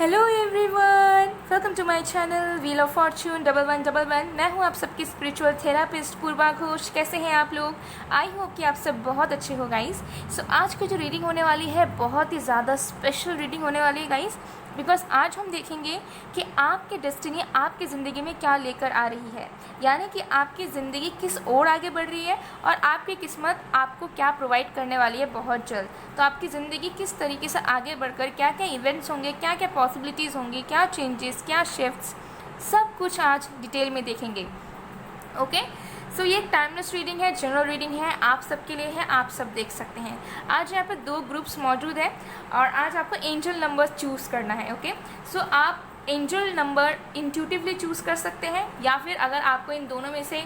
Hello everyone, welcome to my channel wheel of fortune 1111। मैं हूं आप सबकी स्पिरिचुअल थेरापिस्ट पूर्वा घोष। कैसे हैं आप लोग? आई होप कि आप सब बहुत अच्छे हो गाइस। सो आज की जो रीडिंग होने वाली है बहुत ही ज़्यादा स्पेशल रीडिंग होने वाली है गाइस, बिकॉज आज हम देखेंगे कि आपकी डेस्टिनी आपकी ज़िंदगी में क्या लेकर आ रही है, यानी कि आपकी ज़िंदगी किस ओर आगे बढ़ रही है और आपकी किस्मत आपको क्या प्रोवाइड करने वाली है बहुत जल्द। तो आपकी ज़िंदगी किस तरीके से आगे बढ़कर क्या क्या इवेंट्स होंगे, क्या क्या पॉसिबिलिटीज़ होंगी, क्या चेंजेस, क्या शिफ्ट्स, सब कुछ आज डिटेल में देखेंगे। ओके, सो ये एक टाइमलेस रीडिंग है, जनरल रीडिंग है, आप सबके लिए है, आप सब देख सकते हैं। आज यहाँ पर 2 ग्रुप्स मौजूद हैं और आज आपको एंजल नंबर चूज़ करना है। ओके, सो आप एंजल नंबर इंट्यूटिवली चूज़ कर सकते हैं, या फिर अगर आपको इन दोनों में से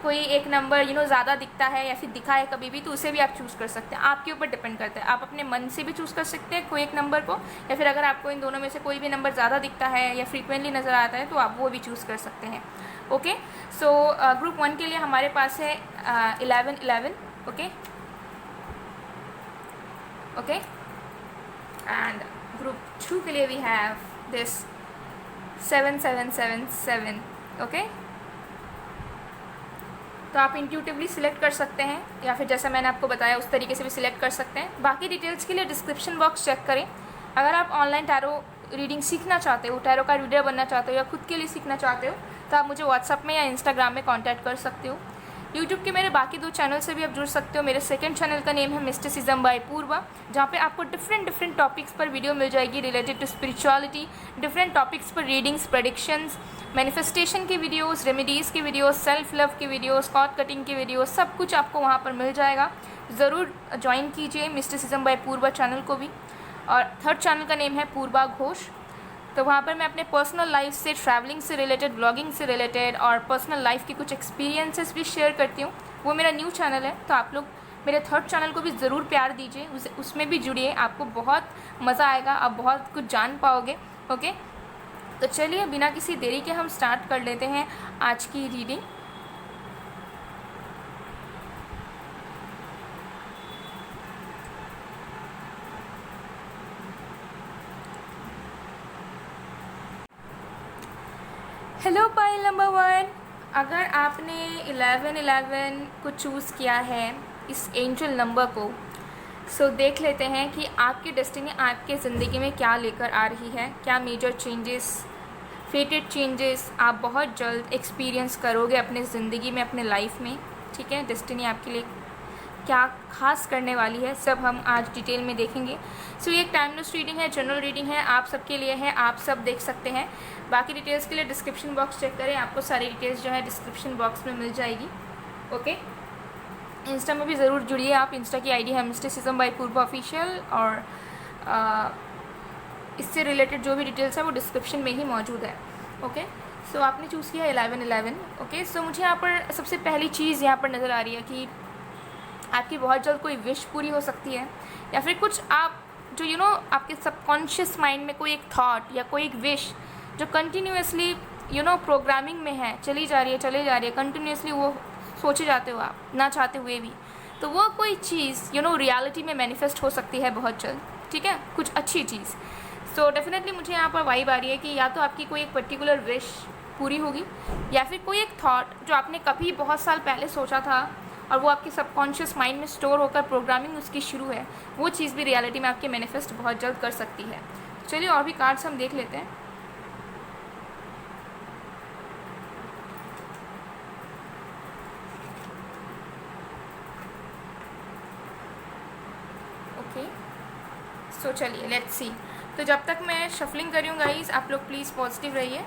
कोई एक नंबर ज़्यादा दिखता है या फिर दिखा है कभी भी, तो उसे भी आप चूज़ कर सकते हैं। आपके ऊपर डिपेंड करता है, आप अपने मन से भी चूज़ कर सकते हैं कोई एक नंबर को, या फिर अगर आपको इन दोनों में से कोई भी नंबर ज़्यादा दिखता है या फ्रीक्वेंटली नज़र आता है तो आप वो भी चूज़ कर सकते हैं। ओके, सो ग्रुप 1 के लिए हमारे पास है 1111। ओके ओके, एंड ग्रुप 2 के लिए वी हैव दिस 7777। ओके, तो आप इंट्यूटिवली सिलेक्ट कर सकते हैं या फिर जैसा मैंने आपको बताया उस तरीके से भी सिलेक्ट कर सकते हैं। बाकी डिटेल्स के लिए डिस्क्रिप्शन बॉक्स चेक करें। अगर आप ऑनलाइन टैरो रीडिंग सीखना चाहते हो, टैरो का रीडर बनना चाहते हो या खुद के लिए सीखना चाहते हो, तो आप मुझे व्हाट्सअप में या इंस्टाग्राम में कांटेक्ट कर सकते हो। यूट्यूब के मेरे बाकी 2 चैनल से भी आप जुड़ सकते हो। मेरे सेकंड चैनल का नेम है मिस्टिसिज्म बाय पूर्वा, जहाँ पे आपको डिफरेंट टॉपिक्स पर वीडियो मिल जाएगी related to spirituality, different topics पर रीडिंग्स, प्रेडिक्शंस, मैनिफेस्टेशन की वीडियोस, रेमेडीज़ की वीडियोस, सेल्फ लव की वीडियोस, कॉर्ड कटिंग की वीडियोस, सब कुछ आपको वहाँ पर मिल जाएगा। ज़रूर ज्वाइन कीजिए मिस्टिसिज्म बाय पूर्वा चैनल को भी। और थर्ड चैनल का नेम है पूर्वा घोष, तो वहाँ पर मैं अपने पर्सनल लाइफ से, ट्रैवलिंग से रिलेटेड, ब्लॉगिंग से रिलेटेड और पर्सनल लाइफ की कुछ एक्सपीरियंसेस भी शेयर करती हूँ। वो मेरा न्यू चैनल है, तो आप लोग मेरे थर्ड चैनल को भी ज़रूर प्यार दीजिए, उसमें भी जुड़िए, आपको बहुत मज़ा आएगा, आप बहुत कुछ जान पाओगे। ओके, तो चलिए बिना किसी देरी के हम स्टार्ट कर लेते हैं आज की रीडिंग। हेलो पाइल नंबर 1, अगर आपने 1111 को चूज़ किया है, इस एंजल नंबर को, सो देख लेते हैं कि आपकी डेस्टिनी आपके ज़िंदगी में क्या लेकर आ रही है, क्या मेजर चेंजेस, फेटेड चेंजेस आप बहुत जल्द एक्सपीरियंस करोगे अपने ज़िंदगी में, अपने लाइफ में। ठीक है, डेस्टिनी आपके लिए क्या खास करने वाली है, सब हम आज डिटेल में देखेंगे। सो ये एक टाइमलेस रीडिंग है, जनरल रीडिंग है, आप सबके लिए है, आप सब देख सकते हैं। बाकी डिटेल्स के लिए डिस्क्रिप्शन बॉक्स चेक करें, आपको सारी डिटेल्स जो है डिस्क्रिप्शन बॉक्स में मिल जाएगी। ओके, इंस्टा में भी ज़रूर जुड़िए आप। इंस्टा की आईडी है मिस्टिसिज्म बाय पूर्वा ऑफिशियल, और इससे रिलेटेड जो भी डिटेल्स है वो डिस्क्रिप्शन में ही मौजूद है। ओके, सो आपने चूज़ किया 1111। ओके, सो मुझे यहाँ पर सबसे पहली चीज़ यहाँ पर नज़र आ रही है कि आपकी बहुत जल्द कोई विश पूरी हो सकती है, या फिर कुछ आप जो आपके सबकॉन्शियस माइंड में कोई एक थॉट या कोई एक विश जो कंटिन्यूसली प्रोग्रामिंग में है, चली जा रही है कंटिन्यूसली, वो सोचे जाते हो आप ना चाहते हुए भी, तो वो कोई चीज़ रियलिटी में मैनिफेस्ट हो सकती है बहुत जल्द। ठीक है, कुछ अच्छी चीज़। सो डेफिनेटली मुझे यहाँ पर वाइब आ रही है कि या तो आपकी कोई एक पर्टिकुलर विश पूरी होगी, या फिर कोई एक थॉट जो आपने कभी बहुत साल पहले सोचा था और वो आपके सबकॉन्शियस माइंड में स्टोर होकर प्रोग्रामिंग उसकी शुरू है, वो चीज़ भी रियलिटी में आपके मैनिफेस्ट बहुत जल्द कर सकती है। चलिए और भी कार्ड्स हम देख लेते हैं। ओके, सो चलिए लेट्स सी। तो जब तक मैं शफलिंग कर रही हूँ गाइस, आप लोग प्लीज़ पॉजिटिव रहिए।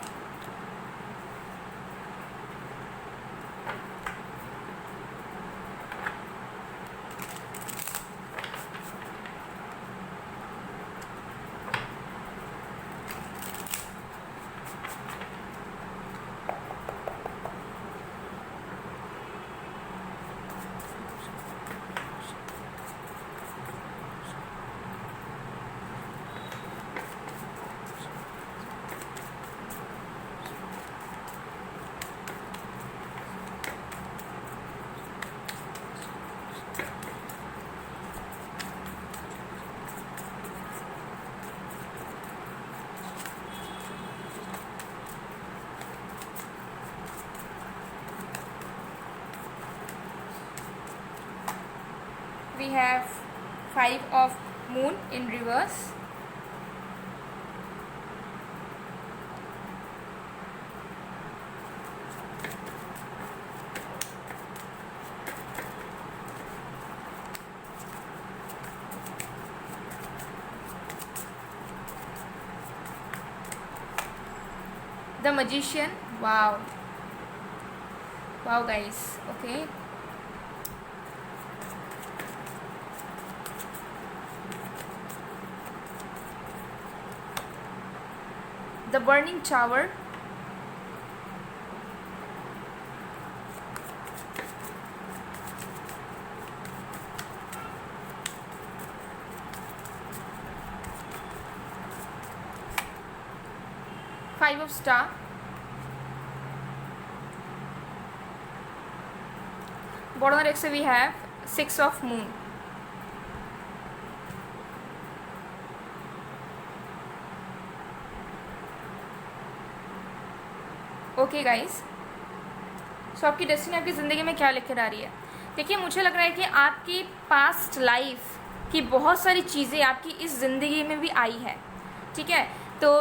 we have 5 of moon in reverse. The Magician. Wow. Wow guys. Okay. The Burning Tower. Five of Star. Bottom right we have 6 of Moon. Okay guys, so आपकी destiny आपकी ज़िंदगी में क्या लेकर आ रही है? देखिए, मुझे लग रहा है कि आपकी पास्ट लाइफ की बहुत सारी चीज़ें आपकी इस ज़िंदगी में भी आई है, ठीक है? तो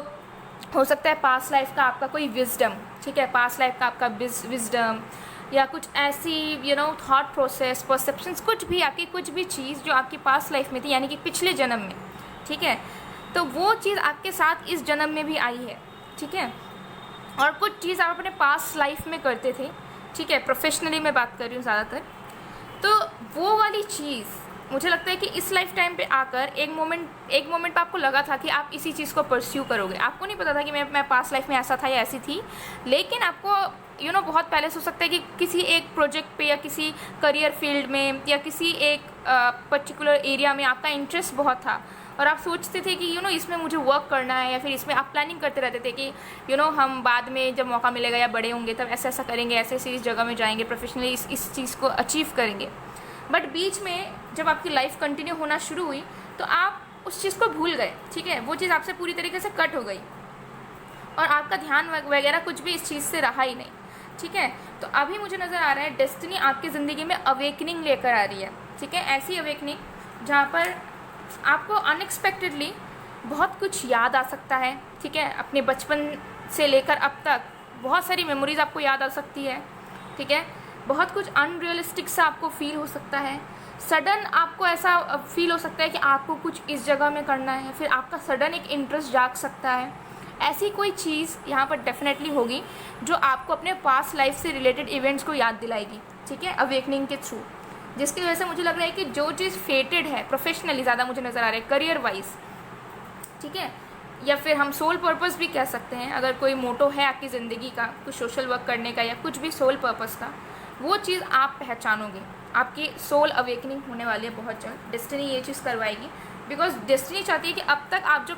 हो सकता है पास्ट लाइफ का आपका कोई विजडम, ठीक है, पास्ट लाइफ का आपका विजडम या कुछ ऐसी थॉट प्रोसेस, परसेप्शंस, कुछ भी आपकी कुछ भी चीज़ जो आपकी पास्ट लाइफ में थी, यानी कि पिछले जन्म में, ठीक है, तो वो चीज़ आपके साथ इस जन्म में भी आई है, ठीक है? और कुछ चीज़ आप अपने पास्ट लाइफ में करते थे, ठीक है, प्रोफेशनली मैं बात कर रही हूँ ज़्यादातर, तो वो वाली चीज़ मुझे लगता है कि इस लाइफ टाइम पे आकर एक मोमेंट पे आपको लगा था कि आप इसी चीज़ को परस्यू करोगे। आपको नहीं पता था कि मैं पास्ट लाइफ में ऐसा था या ऐसी थी, लेकिन आपको बहुत पहले से हो सकता है कि किसी एक प्रोजेक्ट पे या किसी करियर फील्ड में या किसी एक पर्टिकुलर एरिया में आपका इंटरेस्ट बहुत था और आप सोचते थे कि इसमें मुझे वर्क करना है, या फिर इसमें आप प्लानिंग करते रहते थे कि हम बाद में जब मौका मिलेगा या बड़े होंगे तब ऐसा ऐसा करेंगे, ऐसे ऐसे इस जगह में जाएंगे, प्रोफेशनली इस चीज़ को अचीव करेंगे। बट बीच में जब आपकी लाइफ कंटिन्यू होना शुरू हुई तो आप उस चीज़ को भूल गए, ठीक है, वो चीज़ आपसे पूरी तरीके से कट हो गई और आपका ध्यान वगैरह कुछ भी इस चीज़ से रहा ही नहीं, ठीक है? तो अभी मुझे नज़र आ रहा है डेस्टिनी आपकी ज़िंदगी में अवेकनिंग लेकर आ रही है, ठीक है, ऐसी अवेकनिंग जहाँ पर आपको अनएक्सपेक्टेडली बहुत कुछ याद आ सकता है, ठीक है, अपने बचपन से लेकर अब तक बहुत सारी मेमोरीज आपको याद आ सकती है, ठीक है, बहुत कुछ अनरियलिस्टिक सा आपको फील हो सकता है, सडन आपको ऐसा फील हो सकता है कि आपको कुछ इस जगह में करना है, फिर आपका सडन एक इंटरेस्ट जाग सकता है। ऐसी कोई चीज़ यहाँ पर डेफिनेटली होगी जो आपको अपने पास्ट लाइफ से रिलेटेड इवेंट्स को याद दिलाएगी, ठीक है, अवेकनिंग के थ्रू, जिसकी वजह से मुझे लग रहा है कि जो चीज़ फेटेड है प्रोफेशनली ज़्यादा मुझे नज़र आ रहा है, करियर वाइज, ठीक है, या फिर हम सोल पर्पस भी कह सकते हैं, अगर कोई मोटो है आपकी ज़िंदगी का कुछ सोशल वर्क करने का या कुछ भी सोल पर्पस का, वो चीज़ आप पहचानोगे। आपकी सोल अवेकनिंग होने वाली है बहुत जल्द, डेस्टिनी ये चीज़ करवाएगी, बिकॉज डेस्टिनी चाहती है कि अब तक आप जो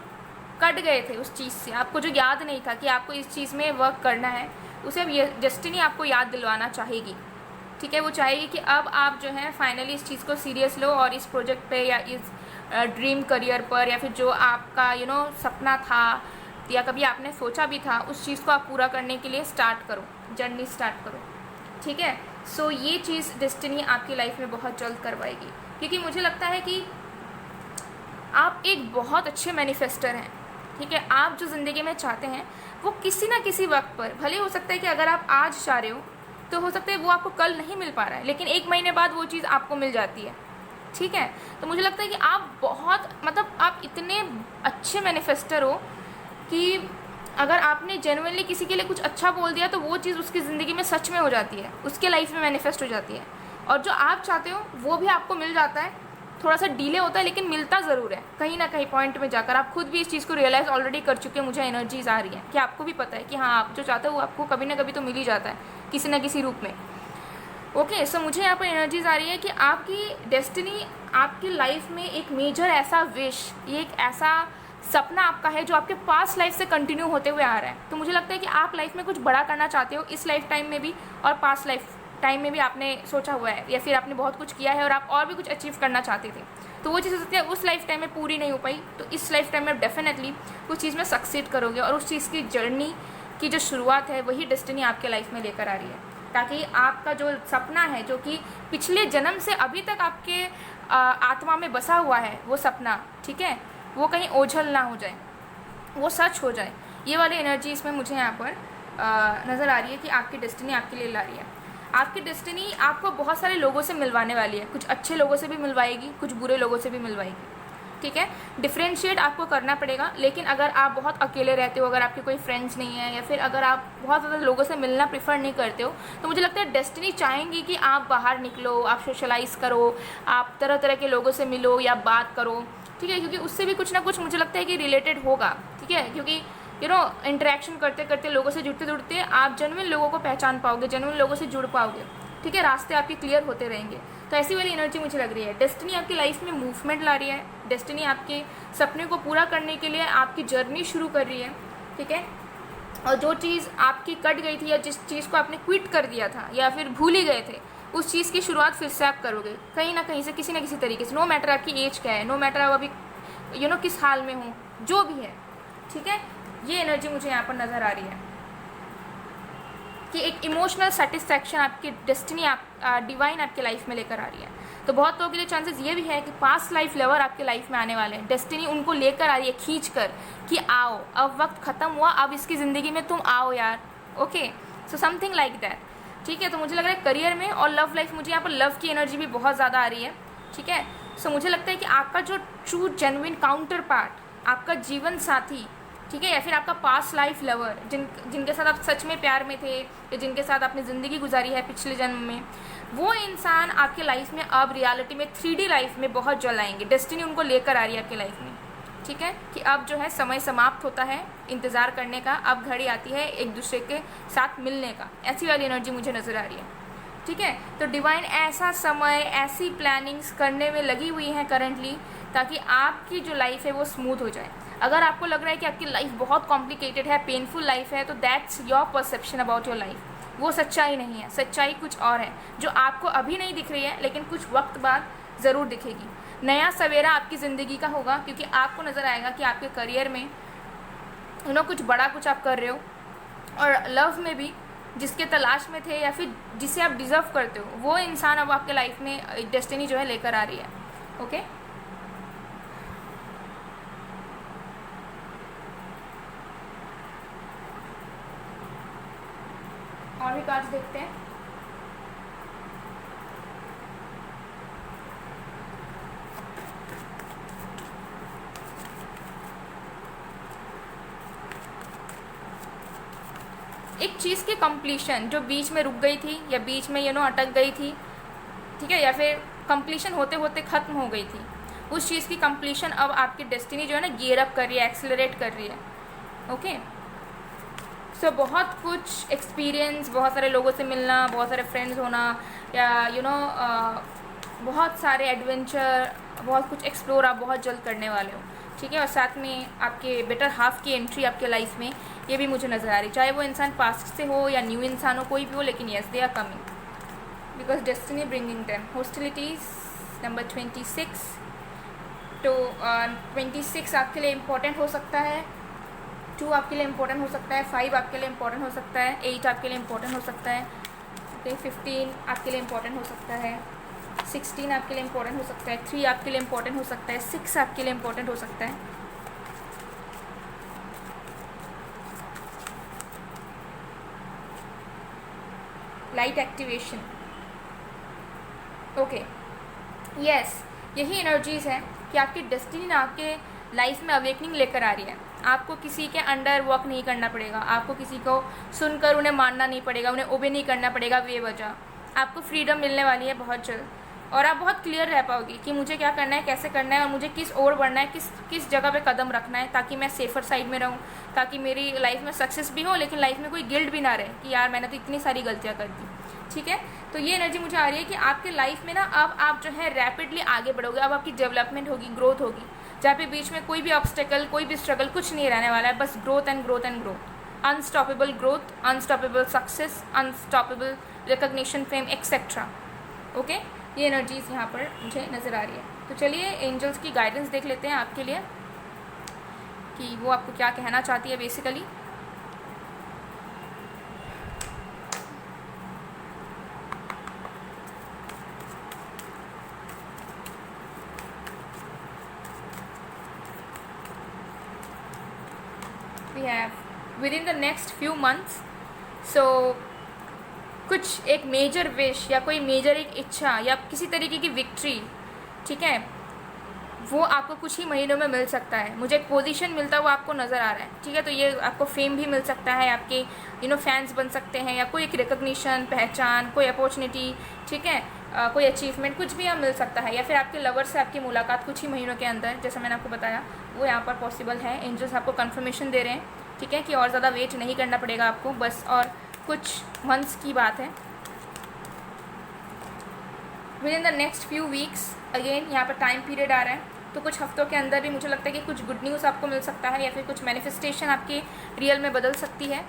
कट गए थे उस चीज़ से, आपको जो याद नहीं था कि आपको इस चीज़ में वर्क करना है, उसे अब ये डेस्टिनी आपको याद दिलवाना चाहेगी, ठीक है? वो चाहेगी कि अब आप जो है फाइनली इस चीज़ को सीरियस लो और इस प्रोजेक्ट पे या इस ड्रीम करियर पर या फिर जो आपका सपना था या कभी आपने सोचा भी था उस चीज़ को आप पूरा करने के लिए स्टार्ट करो, जर्नी स्टार्ट करो, ठीक है? सो ये चीज़ डेस्टिनी आपकी लाइफ में बहुत जल्द करवाएगी, क्योंकि मुझे लगता है कि आप एक बहुत अच्छे मैनिफेस्टर हैं, ठीक है? आप जो ज़िंदगी में चाहते हैं वो किसी ना किसी वक्त पर, भले हो सकता है कि अगर आप आज चाह रहे हो तो हो सकता है वो आपको कल नहीं मिल पा रहा है, लेकिन 1 महीने बाद वो चीज़ आपको मिल जाती है, ठीक है? तो मुझे लगता है कि आप बहुत आप इतने अच्छे मैनिफेस्टर हो कि अगर आपने जेन्युइनली किसी के लिए कुछ अच्छा बोल दिया तो वो चीज़ उसकी ज़िंदगी में सच में हो जाती है, उसके लाइफ में मैनिफेस्ट हो जाती है, और जो आप चाहते हो वो भी आपको मिल जाता है। थोड़ा सा डिले होता है लेकिन मिलता ज़रूर है, कहीं ना कहीं पॉइंट में जाकर आप खुद भी इस चीज़ को रियलाइज़ ऑलरेडी कर चुके हैं, मुझे एनर्जीज आ रही हैं कि आपको भी पता है कि हाँ, आप जो चाहते हो वो आपको कभी ना कभी तो मिल ही जाता है किसी ना किसी रूप में। ओके, सो मुझे यहाँ पर एनर्जीज आ रही है कि आपकी डेस्टिनी आपकी लाइफ में एक मेजर ऐसा विश, ये एक ऐसा सपना आपका है जो आपके पास्ट लाइफ से कंटिन्यू होते हुए आ रहा है। तो मुझे लगता है कि आप लाइफ में कुछ बड़ा करना चाहते हो इस लाइफ टाइम में भी, और पास्ट लाइफ टाइम में भी आपने सोचा हुआ है, या फिर आपने बहुत कुछ किया है और आप और भी कुछ अचीव करना चाहते थे, तो वो चीज़ हो सकती है उस लाइफ टाइम में पूरी नहीं हो पाई, तो इस लाइफ टाइम में आप डेफिनेटली उस चीज़ में सक्सीड करोगे, और उस चीज़ की जर्नी की जो शुरुआत है वही डेस्टिनी आपके लाइफ में लेकर आ रही है, ताकि आपका जो सपना है जो कि पिछले जन्म से अभी तक आपके आत्मा में बसा हुआ है वो सपना, ठीक है, वो कहीं ओझल ना हो जाए, वो सच हो जाए। ये वाली एनर्जी इसमें मुझे यहाँ पर नज़र आ रही है कि आपकी डेस्टिनी आपके लिए ला रही है। आपकी डेस्टिनी आपको बहुत सारे लोगों से मिलवाने वाली है, कुछ अच्छे लोगों से भी मिलवाएगी, कुछ बुरे लोगों से भी मिलवाएगी, ठीक है। डिफ्रेंशिएट आपको करना पड़ेगा। लेकिन अगर आप बहुत अकेले रहते हो, अगर आपके कोई फ्रेंड्स नहीं है, या फिर अगर आप बहुत ज़्यादा लोगों से मिलना प्रेफर नहीं करते हो, तो मुझे लगता है डेस्टिनी चाहेंगी कि आप बाहर निकलो, आप सोशलाइज करो, आप तरह तरह के लोगों से मिलो या बात करो, ठीक है, क्योंकि उससे भी कुछ ना कुछ मुझे लगता है कि रिलेटेड होगा, ठीक है, क्योंकि इंटरेक्शन करते करते, लोगों से जुड़ते जुड़ते आप जेन्युइन लोगों को पहचान पाओगे, जेन्युइन लोगों से जुड़ पाओगे, ठीक है, रास्ते आपके क्लियर होते रहेंगे। तो ऐसी वाली एनर्जी मुझे लग रही है। डेस्टिनी आपकी लाइफ में मूवमेंट ला रही है, डेस्टिनी आपके सपने को पूरा करने के लिए आपकी जर्नी शुरू कर रही है, ठीक है। और जो चीज़ आपकी कट गई थी, या जिस चीज़ को आपने क्विट कर दिया था या फिर भूल ही गए थे, उस चीज़ की शुरुआत फिर से आप करोगे कहीं ना कहीं से, किसी न किसी तरीके से। नो मैटर आपकी एज क्या है, नो मैटर आप अभी किस हाल में हो, जो भी है, ठीक है। ये एनर्जी मुझे यहाँ पर नज़र आ रही है कि एक इमोशनल सेटिस्फैक्शन आपकी डेस्टिनी डिवाइन आपके लाइफ में लेकर आ रही है। तो बहुत लोगों के लिए चांसेस ये भी है कि पास्ट लाइफ लवर आपके लाइफ में आने वाले हैं, डेस्टिनी उनको लेकर आ रही है खींच कर कि आओ, अब वक्त ख़त्म हुआ, अब इसकी ज़िंदगी में तुम आओ यार, okay, so something like that, ठीक है। तो मुझे लग रहा है करियर में और लव लाइफ, मुझे यहाँ पर लव की एनर्जी भी बहुत ज़्यादा आ रही है, ठीक है। सो मुझे लगता है कि आपका जो ट्रू जेन्युइन काउंटर पार्ट, आपका जीवन साथी, ठीक है, या फिर आपका पास्ट लाइफ लवर, जिनके साथ आप सच में प्यार में थे, या जिनके साथ आपने ज़िंदगी गुजारी है पिछले जन्म में, वो इंसान आपके लाइफ में अब रियलिटी में 3D लाइफ में बहुत जल्द आएंगे। डेस्टिनी उनको लेकर आ रही है आपकी लाइफ में, ठीक है, कि अब जो है समय समाप्त होता है इंतज़ार करने का, अब घड़ी आती है एक दूसरे के साथ मिलने का। ऐसी वाली एनर्जी मुझे नज़र आ रही है, ठीक है। तो डिवाइन ऐसा समय, ऐसी प्लानिंग्स करने में लगी हुई हैं करंटली, ताकि आपकी जो लाइफ है वो स्मूथ हो जाए। अगर आपको लग रहा है कि आपकी लाइफ बहुत कॉम्प्लिकेटेड है, पेनफुल लाइफ है, तो that's your perception about your life, वो सच्चाई नहीं है। सच्चाई कुछ और है, जो आपको अभी नहीं दिख रही है, लेकिन कुछ वक्त बाद ज़रूर दिखेगी। नया सवेरा आपकी ज़िंदगी का होगा, क्योंकि आपको नज़र आएगा कि आपके करियर में कुछ बड़ा कुछ आप कर रहे हो, और लव में भी जिसके तलाश में थे, या फिर जिसे आप डिज़र्व करते हो, वो इंसान अब आपके लाइफ में डेस्टिनी जो है लेकर आ रही है, ओके। और भी कार्ड्स देखते हैं। एक चीज़ की कंप्लीशन जो बीच में रुक गई थी, या बीच में अटक गई थी, ठीक है, या फिर कंप्लीशन होते होते ख़त्म हो गई थी, उस चीज़ की कंप्लीशन अब आपकी डेस्टिनी जो है ना गियर अप कर रही है, एक्सेलरेट कर रही है, ओके। सो बहुत कुछ एक्सपीरियंस, बहुत सारे लोगों से मिलना, बहुत सारे फ्रेंड्स होना, या बहुत सारे एडवेंचर, बहुत कुछ एक्सप्लोर आप बहुत जल्द करने वाले हो, ठीक है। और साथ में आपके बेटर हाफ की एंट्री आपके लाइफ में, ये भी मुझे नज़र आ रही, चाहे वो इंसान पास्ट से हो या न्यू इंसान हो, कोई भी हो, लेकिन yes they are coming, because destiny bringing them. Hostilities number 26, तो 26 आपके लिए इम्पोर्टेंट हो सकता है, 2 आपके लिए इम्पोर्टेंट हो सकता है, 5 आपके लिए इम्पोर्टेंट हो सकता है, 8 आपके लिए इम्पोर्टेंट हो सकता है, ओके, 15 आपके लिए इम्पोर्टेंट हो सकता है, 16 आपके लिए इम्पोर्टेंट हो सकता है, 3 आपके लिए इम्पोर्टेंट हो सकता है, 6 आपके लिए इम्पोर्टेंट हो सकता है, लाइट एक्टिवेशन, ओके, यस, यही एनर्जीज़ है कि आपकी डेस्टिनी आपके लाइफ में अवेकनिंग लेकर आ रही है। आपको किसी के अंडर वर्क नहीं करना पड़ेगा, आपको किसी को सुनकर उन्हें मानना नहीं पड़ेगा, उन्हें ओबे नहीं करना पड़ेगा बेवजह। आपको फ्रीडम मिलने वाली है बहुत जल्द, और आप बहुत क्लियर रह पाओगी कि मुझे क्या करना है, कैसे करना है, और मुझे किस ओर बढ़ना है, किस जगह पे कदम रखना है, ताकि मैं सेफर साइड में रहूँ, ताकि मेरी लाइफ में सक्सेस भी हो, लेकिन लाइफ में कोई गिल्ट भी ना रहे कि यार मैंने तो इतनी सारी गलतियाँ कर दी, ठीक है। तो ये एनर्जी मुझे आ रही है कि आपके लाइफ में ना अब आप जो है रैपिडली आगे बढ़ोगे, अब आपकी डेवलपमेंट होगी, ग्रोथ होगी, जहाँ पे बीच में कोई भी ऑब्स्टेकल, कोई भी स्ट्रगल कुछ नहीं रहने वाला है, बस growth and growth and growth, unstoppable growth, unstoppable success, unstoppable recognition, fame, etcetera, okay. ये एनर्जीज यहाँ पर मुझे नज़र आ रही है। तो चलिए एंजल्स की गाइडेंस देख लेते हैं आपके लिए कि वो आपको क्या कहना चाहती है basically. Have with in the next few months. So कुछ एक मेजर विश या कोई मेजर एक इच्छा या किसी तरीके की विक्ट्री, ठीक है, वो आपको कुछ ही महीनों में मिल सकता है। मुझे एक पोजीशन मिलता हुआ आपको नज़र आ रहा है, ठीक है। तो ये आपको फेम भी मिल सकता है, आपके फैंस बन सकते हैं, या कोई एक रिकग्निशन, पहचान, कोई अपॉर्चुनिटी, ठीक है, कोई अचीवमेंट, कुछ भी यहाँ मिल सकता है। या फिर आपके लवर से आपकी मुलाकात कुछ ही महीनों के अंदर, जैसा मैंने आपको बताया, वो यहाँ पर पॉसिबल है। एंजल्स आपको कन्फर्मेशन दे रहे हैं, ठीक है, कि और ज़्यादा वेट नहीं करना पड़ेगा आपको, बस और कुछ मंथ्स की बात है। With in the next few weeks, again यहाँ पर टाइम पीरियड आ रहा है, तो कुछ हफ्तों के अंदर भी मुझे लगता है कि कुछ गुड न्यूज़ आपको मिल सकता है, या फिर कुछ मैनिफेस्टेशन आपके रियल में बदल सकती है।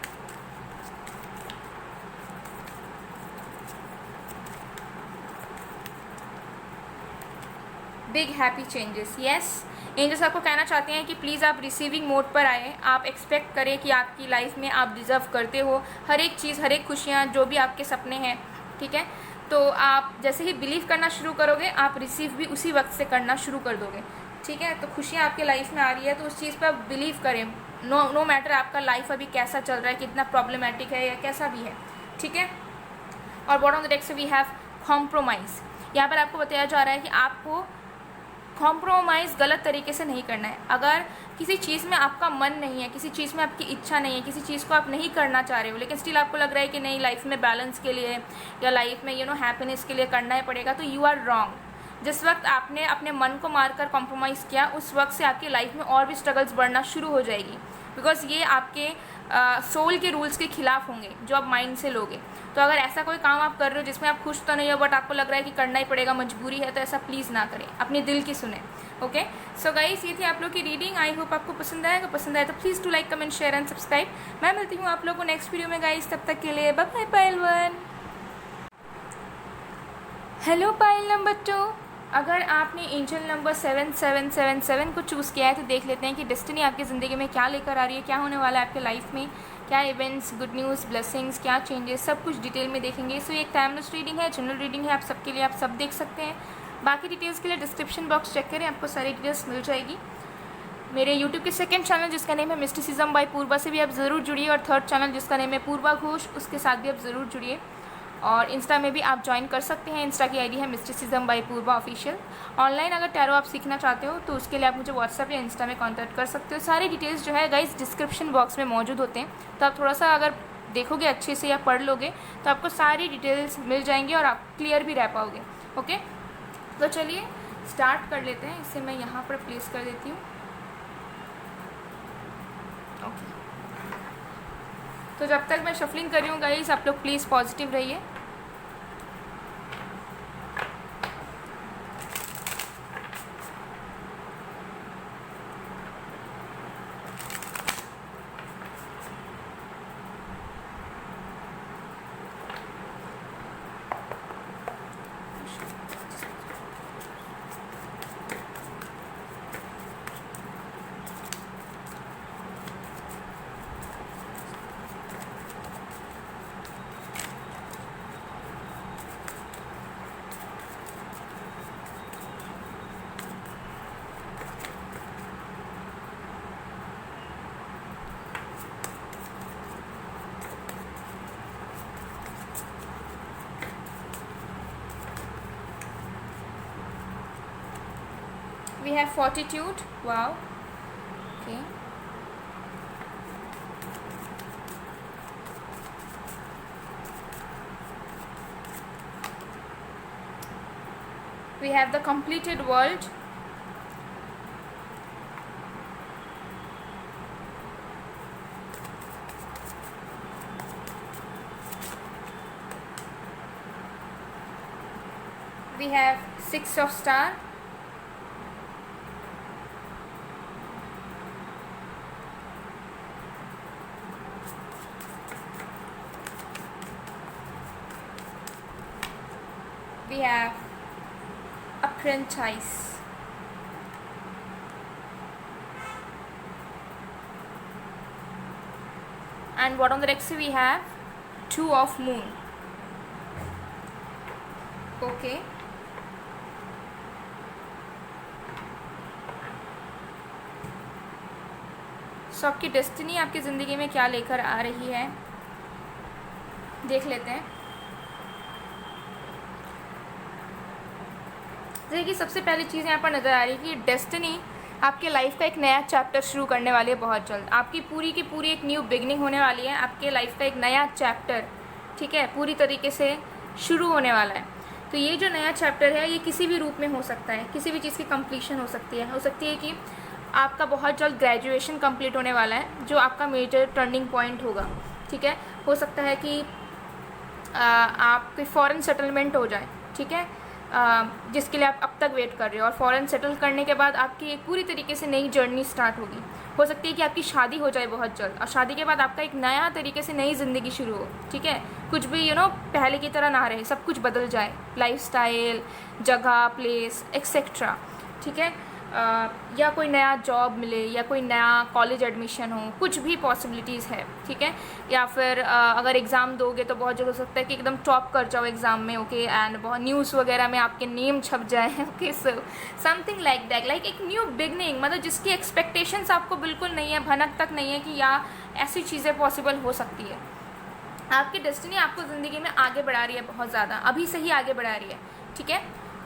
Big happy changes, yes. Angels आपको कहना चाहते हैं कि प्लीज़ आप रिसीविंग मोड पर आए। आप एक्सपेक्ट करें कि आपकी लाइफ में आप डिज़र्व करते हो हर एक चीज़, हर एक खुशियाँ, जो भी आपके सपने हैं, ठीक है। तो आप जैसे ही बिलीव करना शुरू करोगे, आप रिसीव भी उसी वक्त से करना शुरू कर दोगे, ठीक है। तो खुशियाँ आपके लाइफ में आ रही है, तो उस चीज़ पर आप बिलीव करें, नो मैटर आपका लाइफ अभी कैसा चल रहा है, कितना प्रॉब्लमेटिक है या कैसा भी है, ठीक है। और बॉटम ऑफ द डेक से वी हैव कॉम्प्रोमाइज़। यहाँ पर आपको बताया जा रहा है कि आपको कॉम्प्रोमाइज़ गलत तरीके से नहीं करना है। अगर किसी चीज़ में आपका मन नहीं है, किसी चीज़ में आपकी इच्छा नहीं है, किसी चीज़ को आप नहीं करना चाह रहे हो, लेकिन स्टिल आपको लग रहा है कि नहीं, लाइफ में बैलेंस के लिए या लाइफ में हैप्पीनेस के लिए करना ही पड़ेगा, तो यू आर रॉन्ग। जिस वक्त आपने अपने मन को मारकर कॉम्प्रोमाइज़ किया, उस वक्त से आपकी लाइफ में और भी स्ट्रगल्स बढ़ना शुरू हो जाएगी, बिकॉज ये आपके सोल के रूल्स के खिलाफ होंगे जो आप माइंड से लोगे। तो अगर ऐसा कोई काम आप कर रहे हो जिसमें आप खुश तो नहीं हो, बट आपको लग रहा है कि करना ही पड़ेगा, मजबूरी है, तो ऐसा प्लीज़ ना करें, अपने दिल की सुने। ओके, सो गाइस, ये थी आप लोग की रीडिंग। आई होप आपको पसंद आएगा। पसंद आए तो please to like, comment, share and subscribe. मैं मिलती हूँ आप लोगों को नेक्स्ट वीडियो में गाइस, तब तक के लिए बाय बाय। पायल 1, हेलो पायल नंबर 2। अगर आपने एंजल नंबर 7777 को चूज़ किया है, तो देख लेते हैं कि डेस्टिनी आपकी ज़िंदगी में क्या लेकर आ रही है, क्या होने वाला है आपके लाइफ में, क्या इवेंट्स, गुड न्यूज़, ब्लेसिंग्स, क्या चेंजेस, सब कुछ डिटेल में देखेंगे। सो ये एक टाइमलेस रीडिंग है, जनरल रीडिंग है, आप सबके लिए, आप सब देख सकते हैं। बाकी डिटेल्स के लिए डिस्क्रिप्शन बॉक्स चेक करें, आपको सारी डिटेल्स मिल जाएगी। मेरे यूट्यूब के सेकंड चैनल जिसका नेम है मिस्टिसिज्म बाय पूर्वा से भी आप ज़रूर जुड़िए, और थर्ड चैनल जिसका नेम है पूर्वा घोष, उसके साथ भी आप ज़रूर जुड़िए। और इंस्टा में भी आप ज्वाइन कर सकते हैं। इंस्टा की आईडी है mysticism by Purva official. Online अगर टैरो आप सीखना चाहते हो तो उसके लिए आप मुझे व्हाट्सएप या इंस्टा में कांटेक्ट कर सकते हो। सारी डिटेल्स जो है गाइस डिस्क्रिप्शन बॉक्स में मौजूद होते हैं, तो आप थोड़ा सा अगर देखोगे अच्छे से या पढ़ लोगे तो आपको सारी डिटेल्स मिल जाएंगी और आप क्लियर भी रह पाओगे। ओके, तो चलिए स्टार्ट कर लेते हैं। इसे मैं यहाँ पर प्लेस कर देती हूँ। ओके, तो जब तक मैं शफलिंग कर रही हूँ गाइस, आप लोग प्लीज़ पॉजिटिव रहिए। We have fortitude. Wow. Okay. We have the completed world. We have 6 of star. We have apprentice. And what on the next we have 2 of moon. Okay. सो आपकी destiny आपकी ज़िंदगी में क्या लेकर आ रही है, देख लेते हैं। देखिए, सबसे पहली चीज़ यहाँ पर नज़र आ रही है कि डेस्टिनी आपके लाइफ का एक नया चैप्टर शुरू करने वाली है बहुत जल्द। आपकी पूरी की पूरी एक न्यू बिगनिंग होने वाली है, आपके लाइफ का एक नया चैप्टर, ठीक है, पूरी तरीके से शुरू होने वाला है। तो ये जो नया चैप्टर है ये किसी भी रूप में हो सकता है, किसी भी चीज़ की कंप्लीशन हो सकती है कि आपका बहुत जल्द ग्रेजुएशन कंप्लीट होने वाला है, जो आपका मेजर टर्निंग पॉइंट होगा, ठीक है। हो सकता है कि आपकी फ़ॉरेन सेटलमेंट हो जाए, ठीक है, जिसके लिए आप अब तक वेट कर रहे हो, और फ़ॉरेन सेटल करने के बाद आपकी एक पूरी तरीके से नई जर्नी स्टार्ट होगी। हो सकती है कि आपकी शादी हो जाए बहुत जल्द, और शादी के बाद आपका एक नया तरीके से नई ज़िंदगी शुरू हो, ठीक है। कुछ भी पहले की तरह ना रहे, सब कुछ बदल जाए, लाइफस्टाइल, जगह, प्लेस एक्सेट्रा, ठीक है। या कोई नया जॉब मिले, या कोई नया कॉलेज एडमिशन हो, कुछ भी पॉसिबिलिटीज़ है, ठीक है। या फिर अगर एग्ज़ाम दोगे तो बहुत जगह हो सकता है कि एकदम टॉप कर जाओ एग्ज़ाम में, ओके, एंड बहुत न्यूज़ वगैरह में आपके नेम छप जाए, okay. So something like that, like एक न्यू बिगनिंग, मतलब जिसकी एक्सपेक्टेशंस आपको बिल्कुल नहीं है, भनक तक नहीं है कि या ऐसी चीज़ें पॉसिबल हो सकती है। आपकी डेस्टिनी आपको ज़िंदगी में आगे बढ़ा रही है, बहुत ज़्यादा अभी से ही आगे बढ़ा रही है, ठीक है।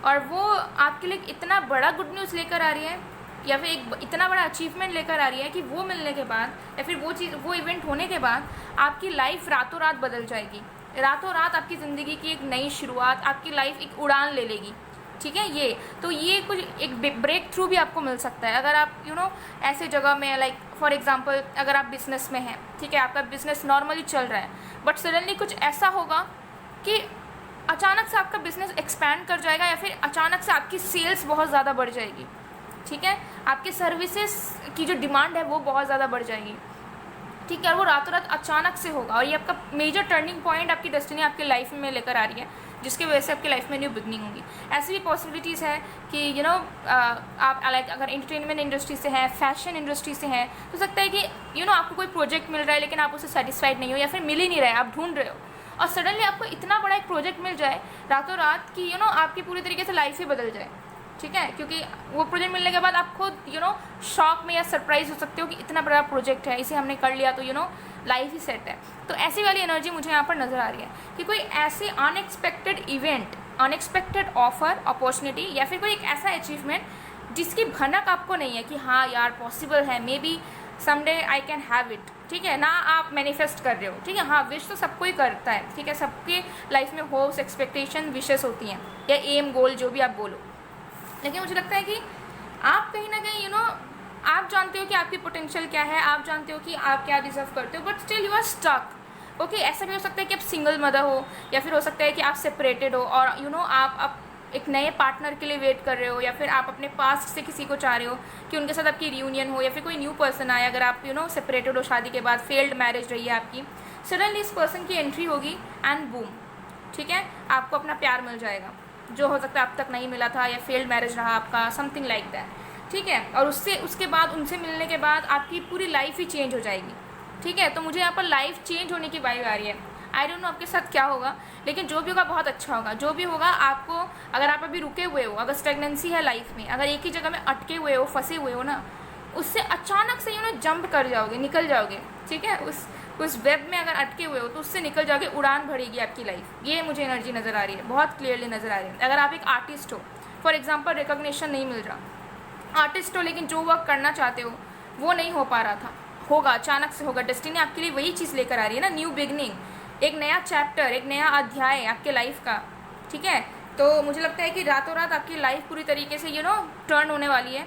और वो आपके लिए इतना बड़ा गुड न्यूज़ लेकर आ रही है, या फिर एक इतना बड़ा अचीवमेंट लेकर आ रही है कि वो मिलने के बाद, या फिर वो इवेंट होने के बाद आपकी लाइफ रातों रात बदल जाएगी। रातों रात आपकी ज़िंदगी की एक नई शुरुआत, आपकी लाइफ एक उड़ान ले लेगी, ठीक है। ये कुछ एक ब्रेक थ्रू भी आपको मिल सकता है अगर आप ऐसे जगह में, लाइक फॉर एग्जांपल अगर आप बिज़नेस में हैं, ठीक है, आपका बिज़नेस नॉर्मली चल रहा है, बट सडनली कुछ ऐसा होगा कि अचानक से आपका बिज़नेस एक्सपैंड कर जाएगा, या फिर अचानक से आपकी सेल्स बहुत ज़्यादा बढ़ जाएगी, ठीक है। आपके सर्विसेज की जो डिमांड है वो बहुत ज़्यादा बढ़ जाएगी, ठीक है। और वो रातों रात अचानक से होगा, और ये आपका मेजर टर्निंग पॉइंट आपकी डेस्टिनी आपकी लाइफ में लेकर आ रही है, जिसकी वजह से आपकी लाइफ में न्यू बिगनिंग होगी। ऐसी भी पॉसिबिलिटीज़ है कि आप लाइक अगर एंटरटेनमेंट इंडस्ट्री से हैं, फैशन इंडस्ट्री से हैं, हो सकता है कि आपको कोई प्रोजेक्ट मिल रहा है लेकिन आप उससे सेटिस्फाइड नहीं हो, या फिर मिल ही नहीं रहा है, आप ढूंढ रहे हो, और सडनली आपको इतना बड़ा एक प्रोजेक्ट मिल जाए रातों रात कि आपकी पूरी तरीके से लाइफ ही बदल जाए, ठीक है। क्योंकि वो प्रोजेक्ट मिलने के बाद आप खुद शॉक में या सरप्राइज हो सकते हो कि इतना बड़ा प्रोजेक्ट है, इसे हमने कर लिया, तो लाइफ ही सेट है। तो ऐसी वाली एनर्जी मुझे यहाँ पर नज़र आ रही है कि कोई ऐसे unexpected event, unexpected offer, opportunity, या फिर कोई एक ऐसा अचीवमेंट जिसकी भनक आपको नहीं है कि हाँ यार पॉसिबल है, may be someday I can have it, ठीक है ना। आप मैनिफेस्ट कर रहे हो, ठीक है, हाँ, विश तो सबको ही करता है, ठीक है, सबके लाइफ में होप्स, एक्सपेक्टेशन, विशेस होती हैं, या एम, गोल, जो भी आप बोलो। लेकिन मुझे लगता है कि आप कहीं ना कहीं आप जानते हो कि आपकी पोटेंशियल क्या है, आप जानते हो कि आप क्या डिजर्व करते हो, but still you are stuck, okay. ऐसा भी हो सकता है कि आप सिंगल मदर हो, या फिर हो सकता है कि आप सेपरेटेड हो, और आप एक नए पार्टनर के लिए वेट कर रहे हो, या फिर आप अपने पास्ट से किसी को चाह रहे हो कि उनके साथ आपकी रियूनियन हो, या फिर कोई न्यू पर्सन आए। अगर आप सेपरेटेड हो, शादी के बाद फेल्ड मैरिज रही है आपकी, सडनली इस पर्सन की एंट्री होगी एंड बूम, ठीक है, आपको अपना प्यार मिल जाएगा, जो हो सकता है अब तक नहीं मिला था, या फेल्ड मैरिज रहा आपका, समथिंग लाइक दैट, ठीक है। और उसके बाद उनसे मिलने के बाद आपकी पूरी लाइफ ही चेंज हो जाएगी, ठीक है। तो मुझे यहाँ पर लाइफ चेंज होने की वाइब आ रही है। आई डोंट नो आपके साथ क्या होगा, लेकिन जो भी होगा बहुत अच्छा होगा। जो भी होगा आपको, अगर आप अभी रुके हुए हो, अगर स्टेगनेंसी है लाइफ में, अगर एक ही जगह में अटके हुए हो, फंसे हुए हो ना, उससे अचानक से जंप कर जाओगे, निकल जाओगे, ठीक है। उस वेब में अगर अटके हुए हो तो उससे निकल जाओगे, उड़ान भरेगी आपकी लाइफ। ये मुझे एनर्जी नज़र आ रही है, बहुत क्लियरली नज़र आ रही है। अगर आप एक आर्टिस्ट हो, फॉर एग्जांपल रिकॉग्निशन नहीं मिल रहा, आर्टिस्ट हो, लेकिन जो वर्क करना चाहते हो वो नहीं हो पा रहा था, होगा, अचानक से होगा। डेस्टिनी आपके लिए वही चीज़ लेकर आ रही है ना, न्यू बिगनिंग, एक नया चैप्टर, एक नया अध्याय आपके लाइफ का, ठीक है। तो मुझे लगता है कि रातों रात आपकी लाइफ पूरी तरीके से टर्न होने वाली है,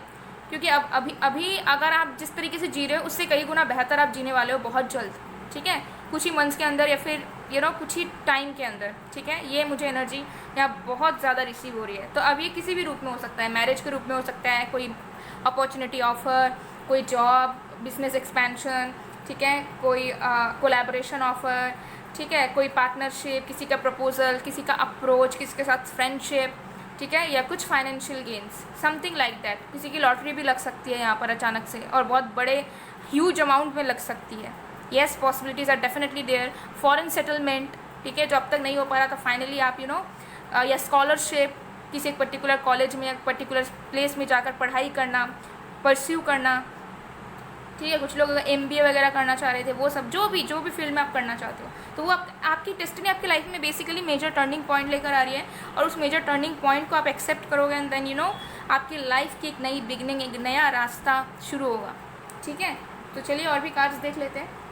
क्योंकि अभी अगर आप जिस तरीके से जी रहे हो उससे कई गुना बेहतर आप जीने वाले हो बहुत जल्द, ठीक है, कुछ ही मंथ्स के अंदर, या फिर कुछ ही टाइम के अंदर, ठीक है। ये मुझे एनर्जी यहाँ बहुत ज़्यादा रिसीव हो रही है। तो अब ये किसी भी रूप में हो सकता है, मैरिज के रूप में हो सकता है, कोई अपॉर्चुनिटी ऑफर, कोई जॉब, बिजनेस एक्सपेंशन, ठीक है, कोई कोलैबोरेशन ऑफर, ठीक है, कोई पार्टनरशिप, किसी का प्रपोजल, किसी का अप्रोच, किसी के साथ फ्रेंडशिप, ठीक है, या कुछ financial gains, something like that. किसी की लॉटरी भी लग सकती है यहाँ पर अचानक से, और बहुत बड़े ह्यूज अमाउंट में लग सकती है। Yes, possibilities are definitely there. Foreign settlement, ठीक है, जो अब तक नहीं हो पा रहा था, फाइनली आप या स्कॉलरशिप, किसी एक पर्टिकुलर कॉलेज में या पर्टिकुलर प्लेस में जाकर पढ़ाई करना, परस्यू करना, ठीक है। कुछ लोग अगर MBA वगैरह करना चाह रहे थे, वो सब जो भी फील्ड में आप करना चाहते हो, तो वो आपकी डेस्टिनी आपकी लाइफ में बेसिकली मेजर टर्निंग पॉइंट लेकर आ रही है, और उस मेजर टर्निंग पॉइंट को आप एक्सेप्ट करोगे एंड देन आपकी लाइफ की एक नई बिगनिंग, एक नया रास्ता शुरू होगा। ठीक है, तो चलिए और भी कार्ड्स देख लेते हैं।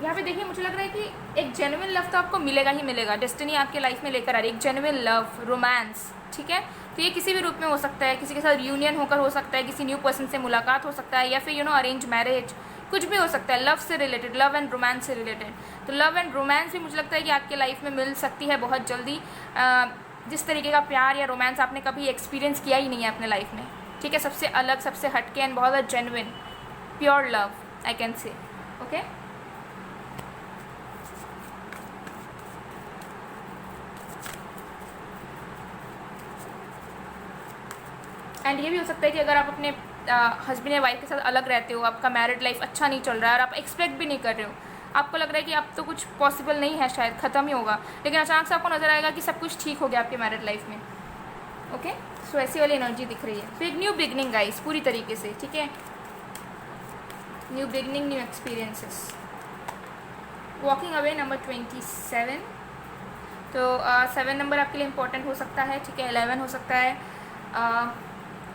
यहाँ पे देखिए, मुझे लग रहा है कि एक जेन्युइन लव तो आपको मिलेगा ही मिलेगा, डेस्टिनी आपके लाइफ में लेकर आ रही है एक जेन्युइन लव, रोमांस। ठीक है, तो ये किसी भी रूप में हो सकता है, किसी के साथ रियूनियन होकर हो सकता है, किसी न्यू पर्सन से मुलाकात हो सकता है, या फिर अरेंज मैरिज, कुछ भी हो सकता है, लव से रिलेटेड, लव एंड रोमांस से रिलेटेड। तो लव एंड रोमांस भी मुझे लगता है कि आपके लाइफ में मिल सकती है बहुत जल्दी। जिस तरीके का प्यार या रोमांस आपने कभी एक्सपीरियंस किया ही नहीं है अपने लाइफ में। ठीक है, सबसे अलग, सबसे हटके एंड बहुत genuine pure love I can say. Okay, and ये भी हो सकता है कि अगर आप अपने हस्बैंड या वाइफ के साथ अलग रहते हो, आपका मैरिड लाइफ अच्छा नहीं चल रहा है और आप एक्सपेक्ट भी नहीं कर रहे हो, आपको लग रहा है कि अब तो कुछ पॉसिबल नहीं है, शायद ख़त्म ही होगा, लेकिन अचानक से आपको नज़र आएगा कि सब कुछ ठीक हो गया आपके मैरिड लाइफ में। ओके, सो ऐसी वाली एनर्जी दिख रही है। तो एक न्यू बिगनिंग गाइस, पूरी तरीके से। ठीक है, new beginning, new experiences. Walking away number 27। तो 7 नंबर आपके लिए इम्पोर्टेंट हो सकता है। ठीक है, 11 हो सकता है,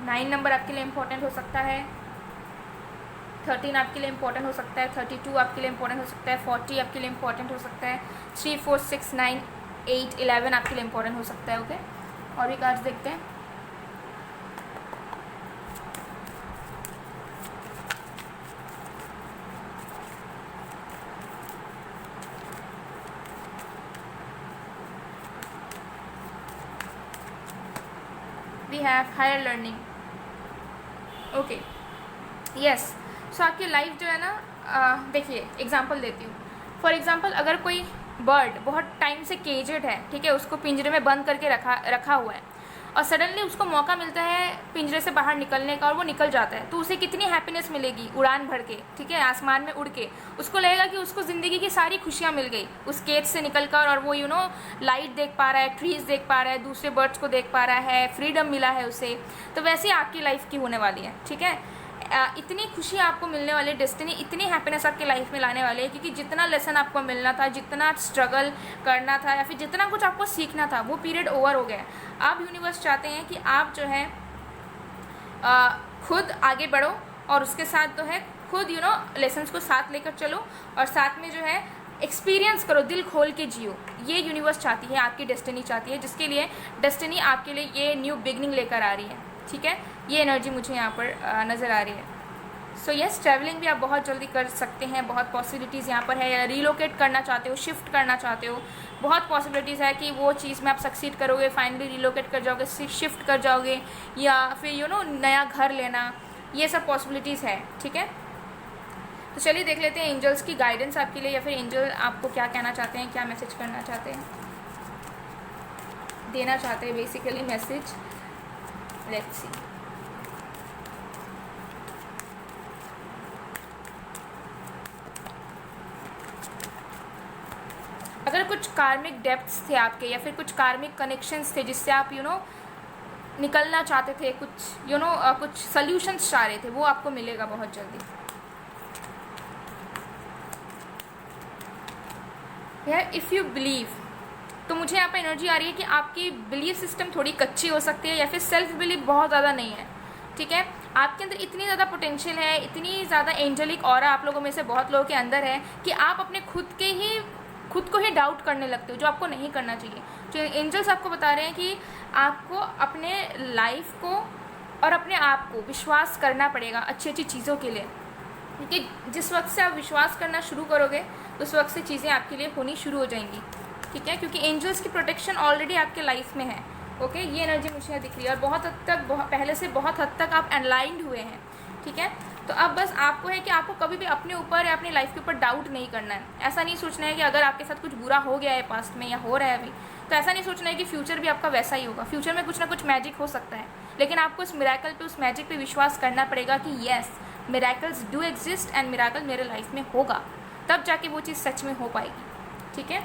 9 नंबर आपके लिए इम्पोर्टेंट हो सकता है, 13 आपके लिए इम्पोर्टेंट हो सकता है, 32 आपके लिए इम्पोर्टेंट हो सकता है, 40 आपके लिए इम्पोर्टेंट हो सकता है, 3, 4, 6, 9, 8, 11 आपके लिए इम्पोर्टेंट हो सकता है। ओके, और भी कार्ड्स देखते हैं। We have higher learning. Okay, yes. So आपकी लाइफ जो है ना, देखिए एग्जांपल देती हूँ। फॉर एग्जांपल, अगर कोई बर्ड बहुत टाइम से केजेड है, ठीक है, उसको पिंजरे में बंद करके रखा हुआ है, और सडनली उसको मौका मिलता है पिंजरे से बाहर निकलने का और वो निकल जाता है, तो उसे कितनी हैप्पीनेस मिलेगी उड़ान भर के। ठीक है, आसमान में उड़ के उसको लगेगा कि उसको ज़िंदगी की सारी खुशियाँ मिल गई उस केज से निकल कर, और वो लाइट देख पा रहा है, ट्रीज़ देख पा रहा है, दूसरे बर्ड्स को देख पा रहा है, फ्रीडम मिला है उसे। तो वैसे ही आपकी लाइफ की होने वाली है। ठीक है, इतनी खुशी आपको मिलने वाली, डेस्टिनी इतनी हैप्पीनेस आपके लाइफ में लाने वाले हैं, क्योंकि जितना लेसन आपको मिलना था, जितना स्ट्रगल करना था, या फिर जितना कुछ आपको सीखना था, वो पीरियड ओवर हो गया। अब यूनिवर्स चाहते हैं कि आप जो है खुद आगे बढ़ो, और उसके साथ जो है खुद लेसन्स को साथ लेकर चलो, और साथ में जो है एक्सपीरियंस करो, दिल खोल के जियो। ये यूनिवर्स चाहती है, आपकी डेस्टिनी चाहती है, जिसके लिए डेस्टिनी आपके लिए ये न्यू बिगनिंग लेकर आ रही है। ठीक है, ये एनर्जी मुझे यहाँ पर नज़र आ रही है। सो यस, ट्रैवलिंग भी आप बहुत जल्दी कर सकते हैं, बहुत पॉसिबिलिटीज़ यहाँ पर है। या रीलोकेट करना चाहते हो, शिफ्ट करना चाहते हो, बहुत पॉसिबिलिटीज़ है कि वो चीज़ में आप सक्सीड करोगे, फाइनली रीलोकेट कर जाओगे, शिफ्ट कर जाओगे, या फिर नया घर लेना, ये सब पॉसिबिलिटीज़ है। ठीक है, तो चलिए देख लेते हैं एंजल्स की गाइडेंस आपके लिए, या फिर एंजल आपको क्या कहना चाहते हैं, क्या मैसेज करना चाहते हैं, देना चाहते हैं बेसिकली मैसेज। Let's see. अगर कुछ कार्मिक डेप्थ्स थे आपके, या फिर कुछ कार्मिक कनेक्शंस थे जिससे आप निकलना चाहते थे, कुछ कुछ सल्यूशंस चाह रहे थे, वो आपको मिलेगा बहुत जल्दी। यार इफ़ यू बिलीव, तो मुझे यहाँ पर एनर्जी आ रही है कि आपकी बिलीफ सिस्टम थोड़ी कच्ची हो सकती है, या फिर सेल्फ बिलीफ बहुत ज़्यादा नहीं है। ठीक है, आपके अंदर इतनी ज़्यादा पोटेंशियल है, इतनी ज़्यादा एंजेलिक ऑरा आप लोगों में से बहुत लोगों के अंदर है कि आप अपने खुद को ही डाउट करने लगते हो, जो आपको नहीं करना चाहिए। जो एंजल्स आपको बता रहे हैं कि आपको अपने लाइफ को और अपने आप को विश्वास करना पड़ेगा अच्छी अच्छी चीज़ों के लिए, क्योंकि जिस वक्त से आप विश्वास करना शुरू करोगे उस वक्त से चीज़ें आपके लिए होनी शुरू हो जाएंगी। ठीक है, क्योंकि एंजल्स की प्रोटेक्शन ऑलरेडी आपके लाइफ में है। ओके, ये एनर्जी मुझे यहाँ दिख रही है, और बहुत हद तक, पहले से बहुत हद तक आप अलाइंड हुए हैं। ठीक है, तो अब बस आपको है कि आपको कभी भी अपने ऊपर या अपनी लाइफ के ऊपर डाउट नहीं करना है। ऐसा नहीं सोचना है कि अगर आपके साथ कुछ बुरा हो गया है पास्ट में या हो रहा है अभी, तो ऐसा नहीं सोचना है कि फ्यूचर भी आपका वैसा ही होगा। फ्यूचर में कुछ ना कुछ मैजिक हो सकता है, लेकिन आपको उस मिरेकल पे, उस मैजिक पे विश्वास करना पड़ेगा कि yes, miracles do exist and miracle मेरे लाइफ में होगा, तब जाके वो चीज़ सच में हो पाएगी। ठीक है,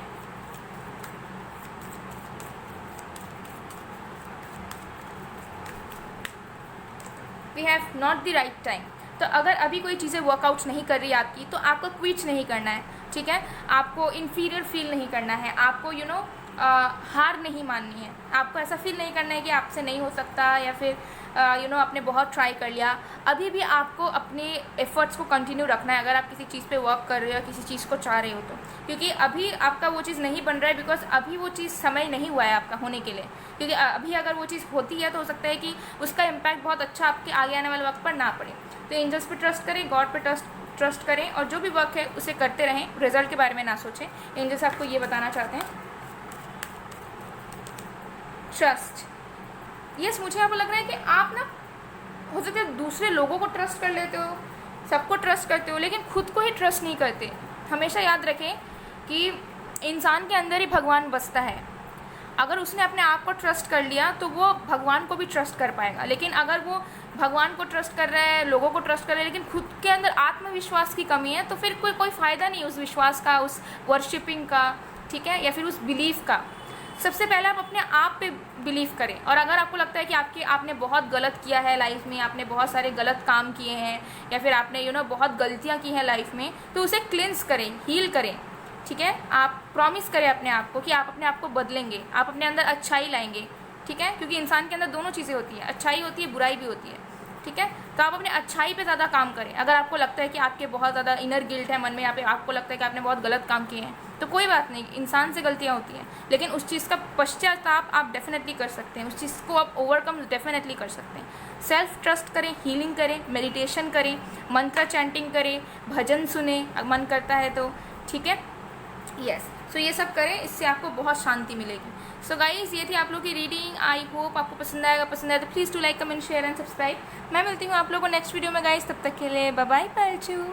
we have not the right time. तो अगर अभी कोई चीज़ें वर्कआउट नहीं कर रही आपकी, तो आपको क्विट नहीं करना है, ठीक है। आपको इन्फीरियर फील नहीं करना है, आपको हार नहीं माननी है, आपको ऐसा फील नहीं करना है कि आपसे नहीं हो सकता, या फिर आपने बहुत ट्राई कर लिया। अभी भी आपको अपने एफर्ट्स को कंटिन्यू रखना है, अगर आप किसी चीज़ पे वर्क कर रहे हो या किसी चीज़ को चाह रहे हो तो, क्योंकि अभी आपका वो चीज़ नहीं बन रहा है, बिकॉज अभी वो चीज़ समय नहीं हुआ है आपका होने के लिए। क्योंकि अभी अगर वो चीज़ होती है तो हो सकता है कि उसका इम्पैक्ट बहुत अच्छा आपके आगे आने वाले वक्त पर ना पड़े। तो एंजल्स पे ट्रस्ट करें, गॉड पे ट्रस्ट करें, और जो भी वर्क है उसे करते रहें, रिजल्ट के बारे में ना सोचें। एंजल्स आपको ये बताना चाहते हैं, ट्रस्ट। यस, मुझे यहाँ पर लग रहा है कि आप ना हो सकता है दूसरे लोगों को ट्रस्ट कर लेते हो, सबको ट्रस्ट करते हो, लेकिन खुद को ही ट्रस्ट नहीं करते। हमेशा याद रखें कि इंसान के अंदर ही भगवान बसता है। अगर उसने अपने आप को ट्रस्ट कर लिया तो वो भगवान को भी ट्रस्ट कर पाएगा। लेकिन अगर वो भगवान को ट्रस्ट कर रहा है, लोगों को ट्रस्ट कर रहा है, लेकिन खुद के अंदर आत्मविश्वास की कमी है, तो फिर कोई फ़ायदा नहीं उस विश्वास का, उस वर्शिपिंग का, ठीक है, या फिर उस बिलीफ का। सबसे पहले आप अपने आप पे बिलीव करें। और अगर आपको लगता है कि आपने बहुत गलत किया है लाइफ में, आपने बहुत सारे गलत काम किए हैं, या फिर आपने बहुत गलतियाँ की हैं लाइफ में, तो उसे क्लिंस करें, हील करें, ठीक है। आप प्रॉमिस करें अपने आप को कि आप अपने आप को बदलेंगे, आप अपने अंदर अच्छाई लाएंगे, ठीक है, क्योंकि इंसान के अंदर दोनों चीज़ें होती हैं, अच्छाई होती है, बुराई भी होती है, ठीक है। तो आप अपने अच्छाई पे ज़्यादा काम करें। अगर आपको लगता है कि आपके बहुत ज़्यादा इनर गिल्ट है मन में, आपको लगता है कि आपने बहुत गलत काम किए हैं, तो कोई बात नहीं, इंसान से गलतियाँ होती हैं, लेकिन उस चीज़ का पश्चाताप आप डेफिनेटली कर सकते हैं, उस चीज़ को आप ओवरकम डेफिनेटली कर सकते हैं। सेल्फ ट्रस्ट करें, हीलिंग करें, मेडिटेशन करें, मंत्र चैंटिंग करें, भजन सुने मन करता है तो, ठीक है। यस, सो ये सब करें, इससे आपको बहुत शांति मिलेगी। सो गाइज, ये थी आप लोग की रीडिंग। आई होप आपको पसंद आएगा। पसंद आए तो please to like, comment, share and subscribe. मैं मिलती हूँ आप लोगों को नेक्स्ट वीडियो में गाइज, तब तक के लिए बाय बाय, पालचू।